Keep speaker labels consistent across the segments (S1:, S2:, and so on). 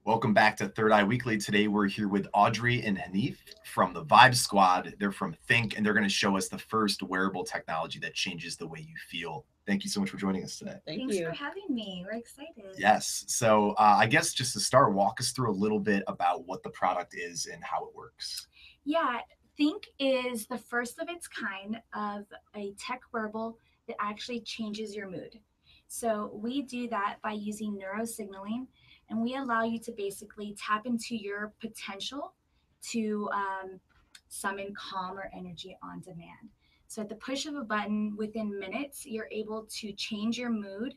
S1: Welcome back to Third Eye Weekly. Today we're here with Audrey and Hanif from the Vibe Squad. They're from Think, and they're going to show us the first wearable technology that changes the way you feel. Thank you so much for joining us today.
S2: Thanks for having me. We're excited.
S1: Yes. So I guess just to start, walk us through a little bit about what the product is and how it works.
S2: Yeah, Think is the first of its kind of a tech wearable that actually changes your mood. So we do that by using neurosignaling, and we allow you to basically tap into your potential to summon calm or energy on demand. So at the push of a button, within minutes, you're able to change your mood,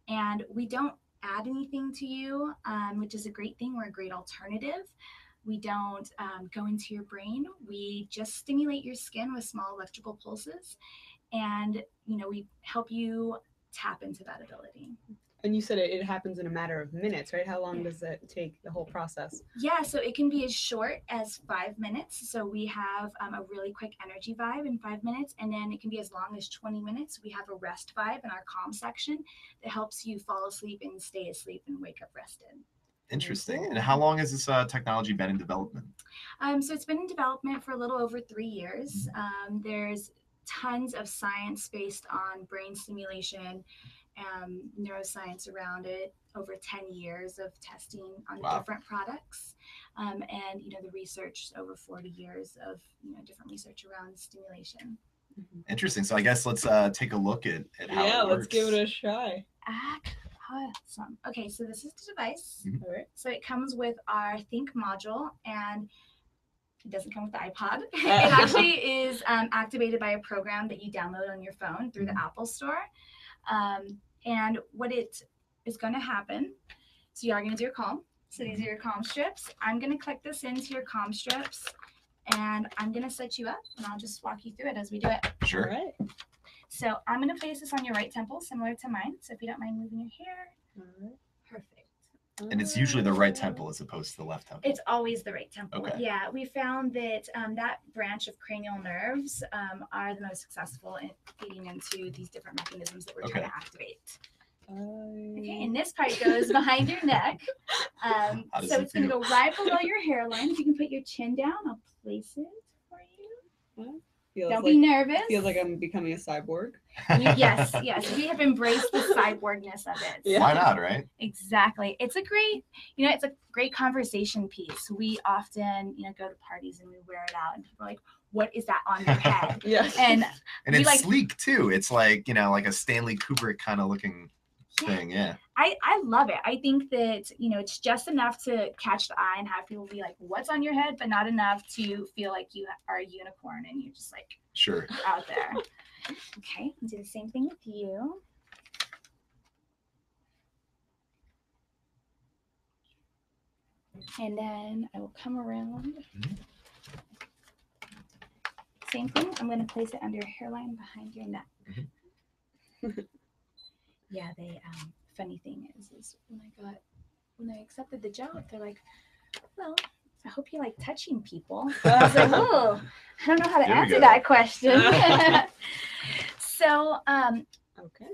S2: and we don't add anything to you, which is a great thing. We're a great alternative. We don't go into your brain. We just stimulate your skin with small electrical pulses, and we help you tap into that ability.
S3: And you said it happens in a matter of minutes, right? How long does it take, the whole process?
S2: Yeah, so it can be as short as 5 minutes. So we have a really quick energy vibe in 5 minutes, and then it can be as long as 20 minutes. We have a rest vibe in our calm section that helps you fall asleep and stay asleep and wake up rested.
S1: Interesting. And how long has this technology been in development?
S2: So it's been in development for a little over 3 years. There's tons of science based on brain stimulation, neuroscience around it, over 10 years of testing on different products. And, the research, over 40 years of, different research around stimulation.
S1: Interesting. So I guess let's take a look at how it works.
S3: Let's give it a try.
S2: Awesome. Okay, so this is the device.
S3: All right.
S2: So it comes with our Think module, and it doesn't come with the iPod. It actually is activated by a program that you download on your phone through the Apple Store. And what it is going to happen, so you are going to do your calm. So these are your calm strips. I'm going to click this into your calm strips, and I'm going to set you up, and I'll just walk you through it as we do it.
S1: Sure.
S3: All right.
S2: So I'm going to place this on your right temple, similar to mine. So if you don't mind moving your hair.
S3: All right.
S2: Perfect.
S1: And it's usually the right temple as opposed to the left temple.
S2: It's always the right temple.
S1: Okay.
S2: Yeah, we found that that branch of cranial nerves are the most successful in feeding into these different mechanisms that we're trying to activate. Okay, and this part goes behind your neck. So it's going to go right below your hairline. If you can put your chin down, I'll place it for you. Don't be nervous.
S3: Feels like I'm becoming a cyborg.
S2: Yes. We have embraced the cyborgness of it.
S3: Yeah.
S1: Why not, right?
S2: Exactly. It's a great conversation piece. We often, go to parties and we wear it out, and people are like, "What is that on your head?"
S3: Yes.
S2: And
S1: it's sleek too. It's like, like a Stanley Kubrick kind of looking thing. Yeah.
S2: I love it. I think that, it's just enough to catch the eye and have people be like, "What's on your head?" but not enough to feel like you are a unicorn and you're just like out there. Okay, I'll do the same thing with you. And then I will come around. Same thing. I'm going to place it under your hairline behind your neck. Yeah, funny thing is when I accepted the job, they're like, "Well, I hope you like touching people." I was like, "Oh, I don't know how to answer that question." So,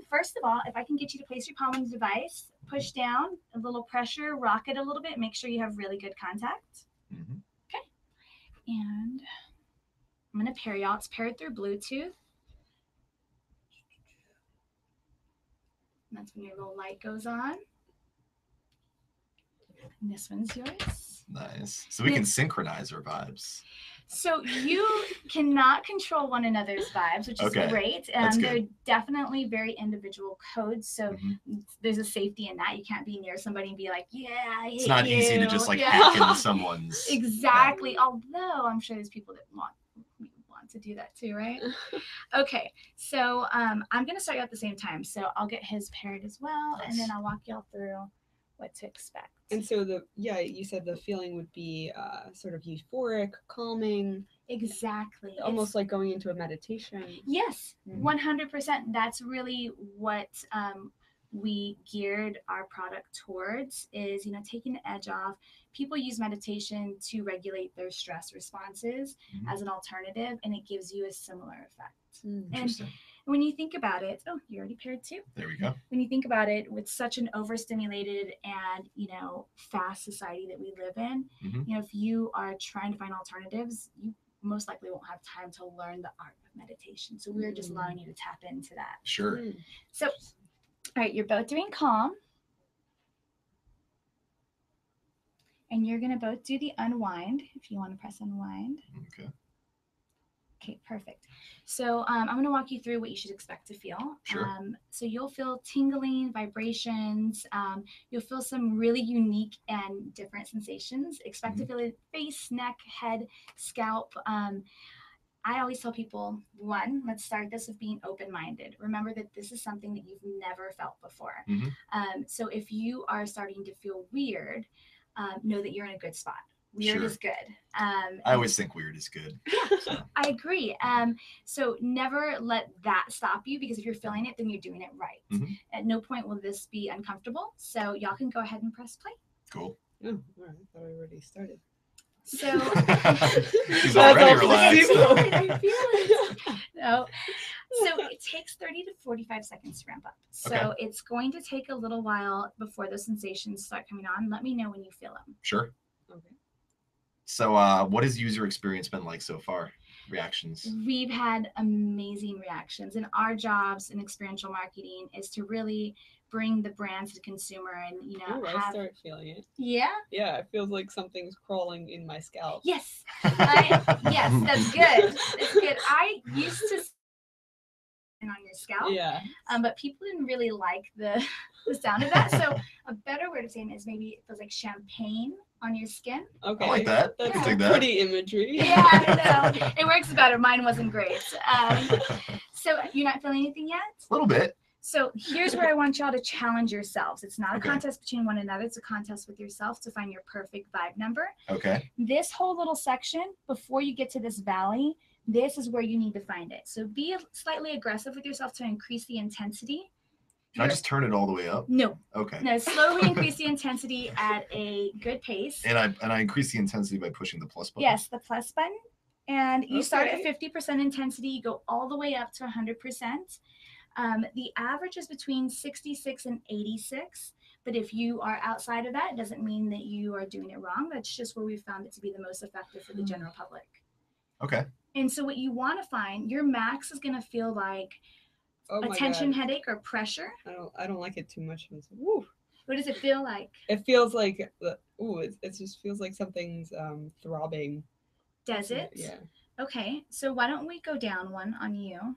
S2: first of all, if I can get you to place your palm on the device, push down, a little pressure, rock it a little bit, make sure you have really good contact. Okay. And I'm going to pair y'all. It's paired through Bluetooth. And that's when your little light goes on. And this one's yours.
S1: Nice. So we can synchronize our vibes.
S2: So you cannot control one another's vibes, which is great. They're definitely very individual codes. So there's a safety in that. You can't be near somebody and be like, "Yeah, I hate you."
S1: It's not easy to just hack into someone's.
S2: Exactly. Although I'm sure there's people that want to do that too, right? Okay. So I'm going to start you at the same time. So I'll get his paired as well. Nice. And then I'll walk y'all through what to expect.
S3: And so you said the feeling would be sort of euphoric, calming.
S2: Exactly.
S3: Almost like going into a meditation.
S2: Yes, 100%. That's really what we geared our product towards is, taking the edge off. People use meditation to regulate their stress responses as an alternative, and it gives you a similar effect.
S1: Interesting.
S2: When you think about it, oh, you already paired too.
S1: There we go.
S2: When you think about it, with such an overstimulated and, you know, fast society that we live in,
S1: Mhm.
S2: you know, if you are trying to find alternatives, you most likely won't have time to learn the art of meditation. So we're just allowing you to tap into that.
S1: Sure.
S3: Mm.
S2: So, all right, you're both doing calm. And you're going to both do the unwind if you want to press unwind.
S1: Okay.
S2: Okay, perfect. So I'm going to walk you through what you should expect to feel.
S1: Sure.
S2: So you'll feel tingling, vibrations. You'll feel some really unique and different sensations. Expect to feel it face, neck, head, scalp. I always tell people, one, let's start this with being open-minded. Remember that this is something that you've never felt before. So if you are starting to feel weird, know that you're in a good spot. Weird
S1: Sure.
S2: is good.
S1: I always think weird is good.
S2: Yeah,
S1: So,
S2: I agree. So never let that stop you, because if you're feeling it, then you're doing it right.
S1: Mhm.
S2: At no point will this be uncomfortable. So y'all can go ahead and press play.
S1: cool.
S3: Oh, all right. I thought I already started.
S2: So
S1: She's
S3: That's
S1: already
S3: all
S1: relaxed.
S3: placebo.
S2: I feel it. No. So it takes 30 to 45 seconds to ramp up. So
S1: Okay.
S2: it's going to take a little while before those sensations start coming on. Let me know when you feel them.
S1: Sure.
S3: Okay.
S1: So, what has user experience been like so far? Reactions?
S2: We've had amazing reactions, and our jobs in experiential marketing is to really bring the brand to the consumer and, you know,
S3: Ooh, I
S2: have.
S3: start feeling it.
S2: Yeah.
S3: Yeah, it feels like something's crawling in my scalp.
S2: Yes. Yes, that's good. That's good. I used to on your scalp.
S3: Yeah.
S2: But people didn't really like the sound of that. So a better word of saying is maybe it feels like champagne on your skin.
S3: Okay.
S1: I like that. I
S3: That's
S1: can
S2: Yeah.
S1: dig that.
S3: pretty imagery.
S2: Yeah, I know. It works better. Mine wasn't great. So you're not feeling anything yet?
S1: A little bit.
S2: So here's where I want y'all to challenge yourselves. It's not a
S1: Okay.
S2: contest between one another. It's a contest with yourself to find your perfect vibe number.
S1: Okay.
S2: This whole little section, before you get to this valley, this is where you need to find it. So be slightly aggressive with yourself to increase the intensity.
S1: Can I just turn it all the way up?
S2: No.
S1: Okay.
S2: No, slowly increase the intensity at a good pace.
S1: And I increase the intensity by pushing the plus button.
S2: Yes, the plus button. And you start at
S3: Okay.
S2: 50% intensity, you go all the way up to 100%. The average is between 66 and 86. But if you are outside of that, it doesn't mean that you are doing it wrong. That's just where we found it to be the most effective for the general public.
S1: Okay.
S2: And so what you want to find, your max is going to feel like
S3: Oh
S2: a
S3: my
S2: tension
S3: God.
S2: headache or pressure.
S3: I don't like it too much. Woo.
S2: What does it feel like?
S3: It feels like it just feels like something's throbbing.
S2: Does it?
S3: Yeah.
S2: Okay, so why don't we go down one on you?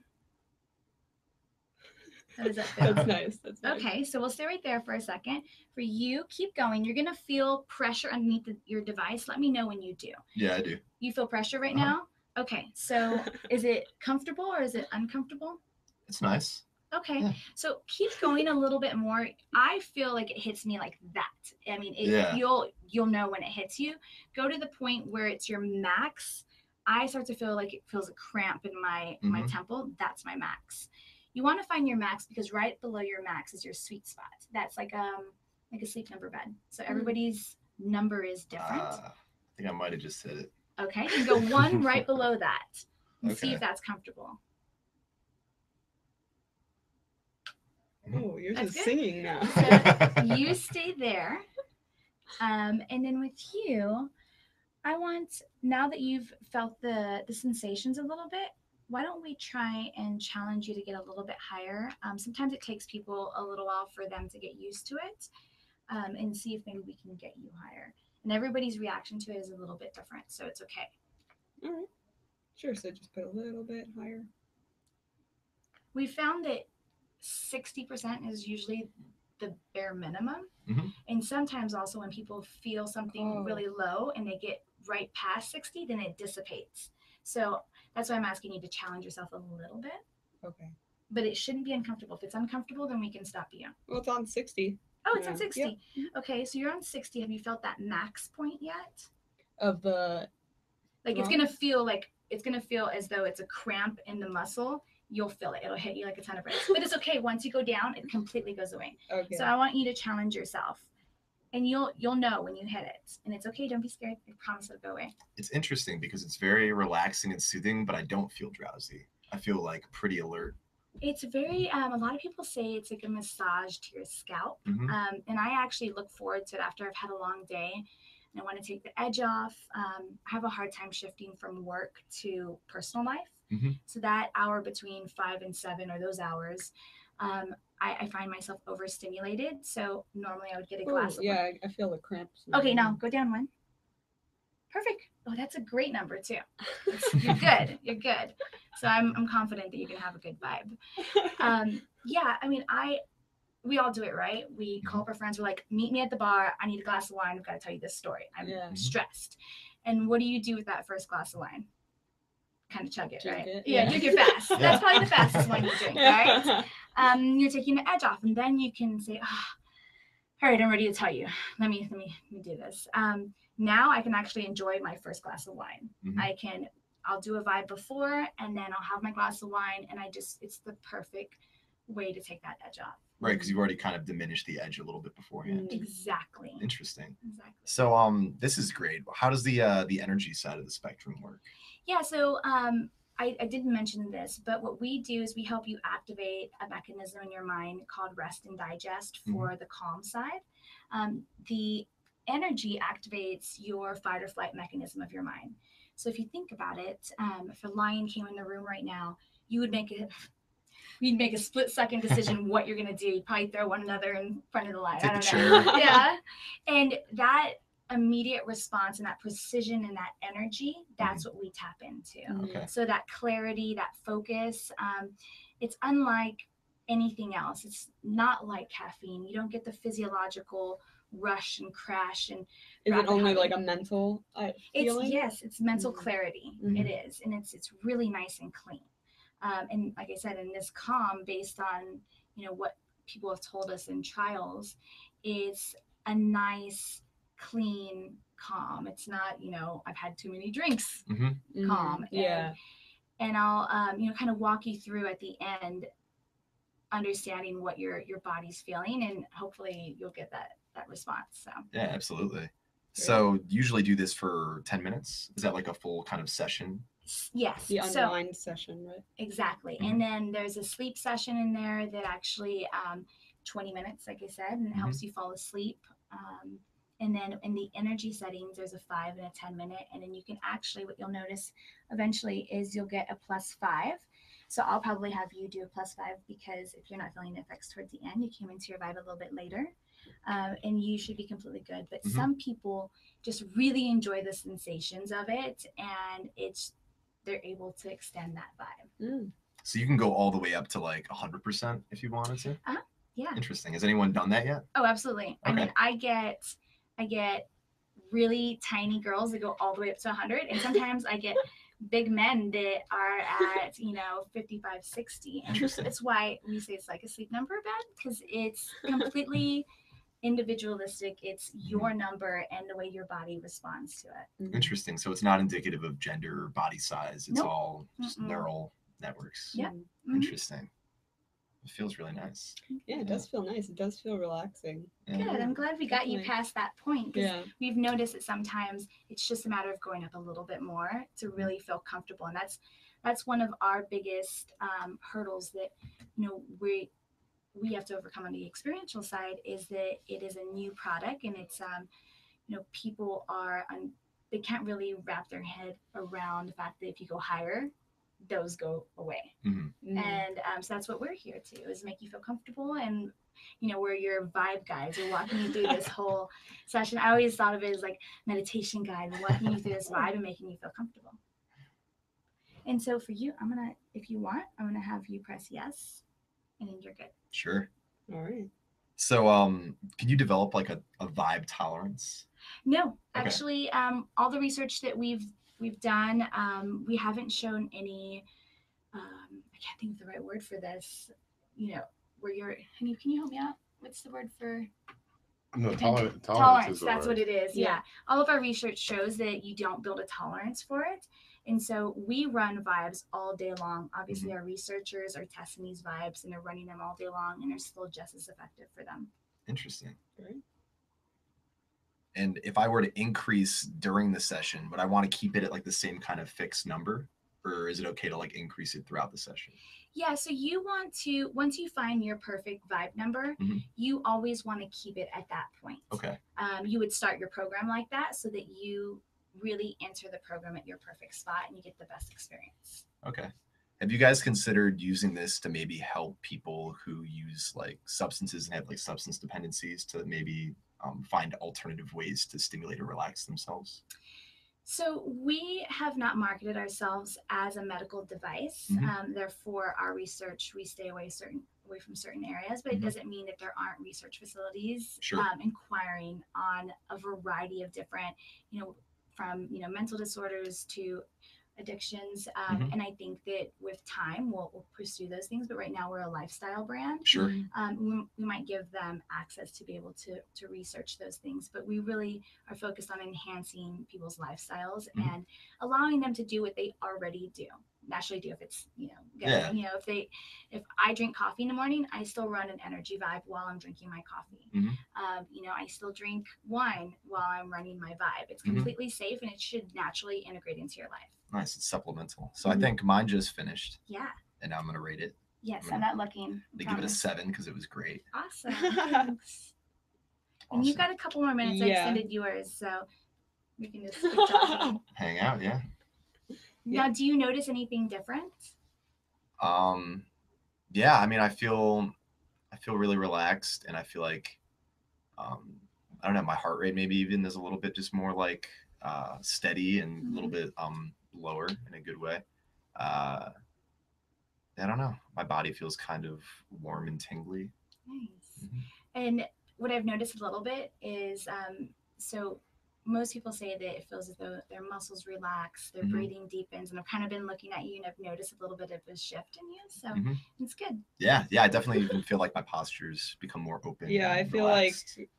S2: How does that feel?
S3: That's nice. That's nice.
S2: Okay, so we'll stay right there for a second. For you, keep going. You're gonna feel pressure underneath your device. Let me know when you do.
S1: Yeah, I do.
S2: You feel pressure right
S1: Uh-huh.
S2: now? Okay, so is it comfortable or is it uncomfortable?
S1: It's nice.
S2: Okay,
S1: Yeah.
S2: so keep going a little bit more. I feel like it hits me like that. I mean,
S1: Yeah.
S2: you'll know when it hits you. Go to the point where it's your max. I start to feel like it feels a cramp in my
S1: Mhm.
S2: temple. That's my max. You want to find your max because right below your max is your sweet spot. That's like a sleep number bed. So everybody's number is different.
S1: I think I might have just hit it.
S2: Okay, and go one right below that and see
S1: Okay.
S2: if that's comfortable.
S3: Oh, you're
S2: That's
S3: just
S2: good.
S3: singing now.
S2: So you stay there. And then with you, I want, now that you've felt the sensations a little bit, why don't we try and challenge you to get a little bit higher? Sometimes it takes people a little while for them to get used to it, and see if maybe we can get you higher. And everybody's reaction to it is a little bit different, so it's okay.
S3: All right. Sure. So just put a little bit higher.
S2: We found that 60% is usually the bare minimum.
S1: Mhm.
S2: And sometimes also when people feel something
S3: Oh.
S2: really low and they get right past 60, then it dissipates. So that's why I'm asking you to challenge yourself a little bit,
S3: Okay.
S2: but it shouldn't be uncomfortable. If it's uncomfortable, then we can stop you.
S3: Well, it's on 60
S2: Oh, it's on
S3: Yeah.
S2: 60. Okay, so you're on 60. Have you felt that max point yet?
S3: of the.
S2: Like it's
S3: Well-
S2: gonna feel as though it's a cramp in the muscle. You'll feel it. It'll hit you like a ton of bricks. But it's okay. Once you go down, it completely goes away.
S3: Okay.
S2: So I want you to challenge yourself. And you'll know when you hit it. And it's okay, don't be scared. I promise it'll go away.
S1: It's interesting because it's very relaxing and soothing, but I don't feel drowsy. I feel like pretty alert.
S2: It's very, a lot of people say it's like a massage to your scalp.
S1: Mhm.
S2: And I actually look forward to it after I've had a long day and I want to take the edge off. I have a hard time shifting from work to personal life.
S1: Mhm.
S2: So that hour between 5 and 7 or those hours, I find myself overstimulated. So normally I would get a
S3: Oh,
S2: glass of wine.
S3: yeah, I feel the cramps.
S2: Okay, now go down one. Perfect. Oh, that's a great number too. You're good. You're good. So I'm confident that you're gonna have a good vibe. Yeah, I mean, we all do it, right? We call up our friends. We're like, meet me at the bar. I need a glass of wine. I've got to tell you this story. I'm
S3: Yeah.
S2: stressed. And what do you do with that first glass of wine? Kind of chug it,
S3: Drink
S2: right?
S3: it,
S2: Yeah,
S3: yeah.
S2: drink it fast.
S1: Yeah.
S2: That's probably the fastest wine you drink, right? You're taking the edge off, and then you can say, all right, I'm ready to tell you. Let me do this. Now I can actually enjoy my first glass of wine.
S1: Mhm.
S2: I'll do a vibe before, and then I'll have my glass of wine, and it's the perfect way to take that edge off.
S1: Right, because you've already kind of diminished the edge a little bit beforehand.
S2: Exactly.
S1: Interesting.
S2: Exactly.
S1: So this is great. How does the energy side of the spectrum work?
S2: Yeah, so I didn't mention this, but what we do is we help you activate a mechanism in your mind called rest and digest for the calm side. The energy activates your fight or flight mechanism of your mind. So if you think about it, if a lion came in the room right now, you would make you'd make a split-second decision what you're gonna do. You'd probably throw one another in front of the lion.
S1: Take
S2: I
S1: the
S2: don't know.
S1: chair.
S2: Yeah, and that immediate response and that precision and that energy, that's what we tap into.
S1: Okay.
S2: So that clarity, that focus, it's unlike anything else. It's not like caffeine. You don't get the physiological rush and crash and
S3: Is it
S2: rapid
S3: only
S2: heart
S3: like
S2: rate.
S3: a mental feeling?
S2: It's mental clarity.
S3: Mhm.
S2: It is, and it's really nice and clean. And like I said, in this calm, based on what people have told us in trials, is a nice, clean calm. It's not I've had too many drinks calm.
S3: Yeah.
S2: And I'll kind of walk you through at the end, understanding what your body's feeling, and hopefully you'll get that response. So
S1: Yeah, absolutely. So usually do this for 10 minutes. Is that like a full kind of session?
S2: yes,
S3: The
S2: so
S3: unwind session, right?
S2: exactly.
S1: Mhm.
S2: And then there's a sleep session in there that actually 20 minutes, like I said, and it helps you fall asleep. And then in the energy settings, there's a 5 and a 10 minute. And then you can actually, what you'll notice eventually is you'll get a +5. So I'll probably have you do a +5 because if you're not feeling the effects towards the end, you came into your vibe a little bit later. And you should be completely good. But some people just really enjoy the sensations of it, and they're able to extend that vibe.
S1: So you can go all the way up to like 100% if you wanted to?
S2: Yeah.
S1: Interesting. Has anyone done that yet?
S2: Oh, absolutely. I
S1: Okay.
S2: mean, I get really tiny girls that go all the way up to 100, and sometimes I get big men that are at 55, 60, and
S1: Interesting.
S2: that's why we say it's like a sleep number bed, because it's completely individualistic. It's your number and the way your body responds to it.
S1: Interesting. So it's not indicative of gender or body size. It's
S2: Nope.
S1: all just neural networks.
S2: Yeah.
S1: Interesting. It feels really nice.
S3: Yeah, it does feel nice. It does feel relaxing.
S2: Good. I'm glad we got you
S3: Definitely.
S2: past that point, because
S3: Yeah.
S2: we've noticed that sometimes it's just a matter of going up a little bit more to really feel comfortable, and that's one of our biggest hurdles that we have to overcome on the experiential side, is that it is a new product, and it's people they can't really wrap their head around the fact that if you go higher, those go away. And so that's what we're here to, is make you feel comfortable, and we're your vibe guides. We're walking you through this whole session. I always thought of it as like meditation guide. We're walking you through this vibe and making you feel comfortable. And so for you, if you want, I'm gonna have you press yes, and then you're good.
S1: Sure.
S3: All right.
S1: So can you develop like a vibe tolerance?
S2: No, actually, all the research that we've done, we haven't shown any. I can't think of the right word for this. Where you're, honey, can you help me out? What's the word for?
S4: No,
S2: Tolerance.
S4: tolerance is
S2: That's what it is. Yeah.
S3: Yeah.
S2: All of our research shows that you don't build a tolerance for it. And so we run vibes all day long. Obviously, our researchers are testing these vibes and they're running them all day long, and they're still just as effective for them.
S1: Interesting.
S3: Right.
S1: And if I were to increase during the session, would I want to keep it at like the same kind of fixed number? or is it okay to like increase it throughout the session?
S2: Yeah, so you want to, once you find your perfect vibe number,
S1: Mhm.
S2: you always want to keep it at that point.
S1: Okay.
S2: You would start your program like that so that you really enter the program at your perfect spot and you get the best experience.
S1: Okay. Have you guys considered using this to maybe help people who use like substances and have like substance dependencies to maybe find alternative ways to stimulate or relax themselves?
S2: So we have not marketed ourselves as a medical device.
S1: Mhm.
S2: Therefore, our research, we stay away from certain areas, but it
S1: Mhm.
S2: doesn't mean that there aren't research facilities
S1: Sure.
S2: inquiring on a variety of different, from mental disorders to addictions.
S1: Mhm.
S2: And I think that with time, we'll pursue those things. But right now, we're a lifestyle brand.
S1: Sure.
S2: We might give them access to be able to research those things, but we really are focused on enhancing people's lifestyles
S1: Mhm.
S2: and allowing them to do what they already do, naturally do. If it's good.
S1: Yeah.
S2: If I drink coffee in the morning, I still run an energy vibe while I'm drinking my coffee.
S1: Mhm.
S2: I still drink wine while I'm running my vibe. It's
S1: Mhm.
S2: completely safe and it should naturally integrate into your life.
S1: Nice. It's supplemental. So
S3: Mhm.
S1: I think mine just finished,
S2: Yeah.
S1: and now I'm gonna rate it.
S2: Yes,
S1: I'm
S2: I'm not looking.
S1: They give it a 7 because it was great.
S2: Awesome. Thanks. And you've
S1: Awesome.
S2: got a couple more minutes. I
S3: Yeah.
S2: extended yours, so we can just keep talking.
S1: Hang out, yeah.
S2: Now, do you notice anything different?
S1: Yeah, I mean, I feel really relaxed, and I feel like I don't know, my heart rate maybe even is a little bit just more like steady and a little bit lower in a good way. I don't know. My body feels kind of warm and tingly.
S2: Nice.
S1: Mhm.
S2: And what I've noticed a little bit is so most people say that it feels as though their muscles relax, their
S1: Mhm.
S2: breathing deepens, and I've kind of been looking at you and I've noticed a little bit of a shift in you. So
S1: Mhm.
S2: it's good.
S1: Yeah, I definitely even feel like my postures become more open.
S3: Yeah, I
S1: and
S3: feel
S1: relaxed.
S3: like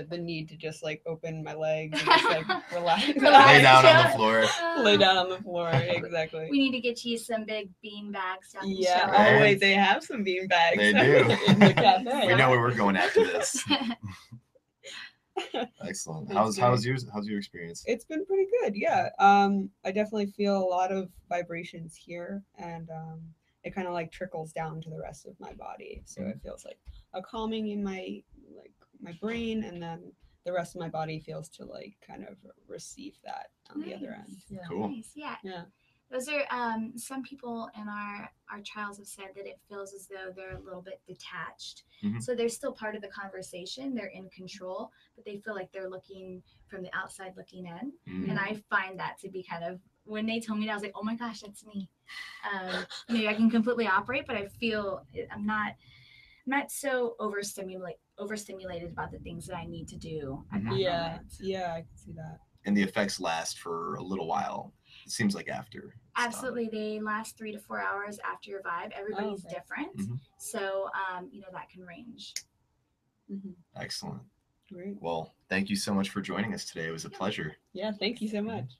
S3: the need to just like open my legs and just like relax.
S1: Lay down on the
S2: Chill.
S1: floor.
S3: Lay down on the floor. Exactly.
S2: We need to get you some big bean bags down
S3: Yeah.
S2: the
S1: Right.
S3: Oh wait, they have some bean bags.
S1: They do.
S3: In the cafe.
S1: We know where we're going after this.
S2: show.
S1: Excellent.
S3: That's
S1: How's your experience?
S3: It's been pretty good, yeah. I definitely feel a lot of vibrations here, and it kind of like trickles down to the rest of my body. So it feels like a calming in my brain, and then the rest of my body feels to like kind of receive that on the other end. Yeah.
S1: Cool.
S2: Nice. Yeah.
S3: Yeah.
S2: Those are some people in our trials have said that it feels as though they're a little bit detached.
S1: Mhm.
S2: So they're still part of the conversation. They're in control, but they feel like they're looking from the outside looking in.
S1: Mhm.
S2: And I find that to be kind of, when they told me that, I was like, oh my gosh, that's me. Maybe I can completely operate, but I feel I'm not so overstimulated about the things that I need to do at that
S3: Yeah.
S2: moment.
S3: Yeah, I can see that.
S1: And the effects last for a little while. It seems like after. it's done.
S2: Absolutely. They last 3 to 4 hours after your vibe. Everybody's
S3: okay.
S2: different.
S1: Mhm.
S2: So, that can range.
S1: Excellent.
S3: Great.
S1: Well, thank you so much for joining us today. It was a pleasure.
S3: Yeah, thank you so much.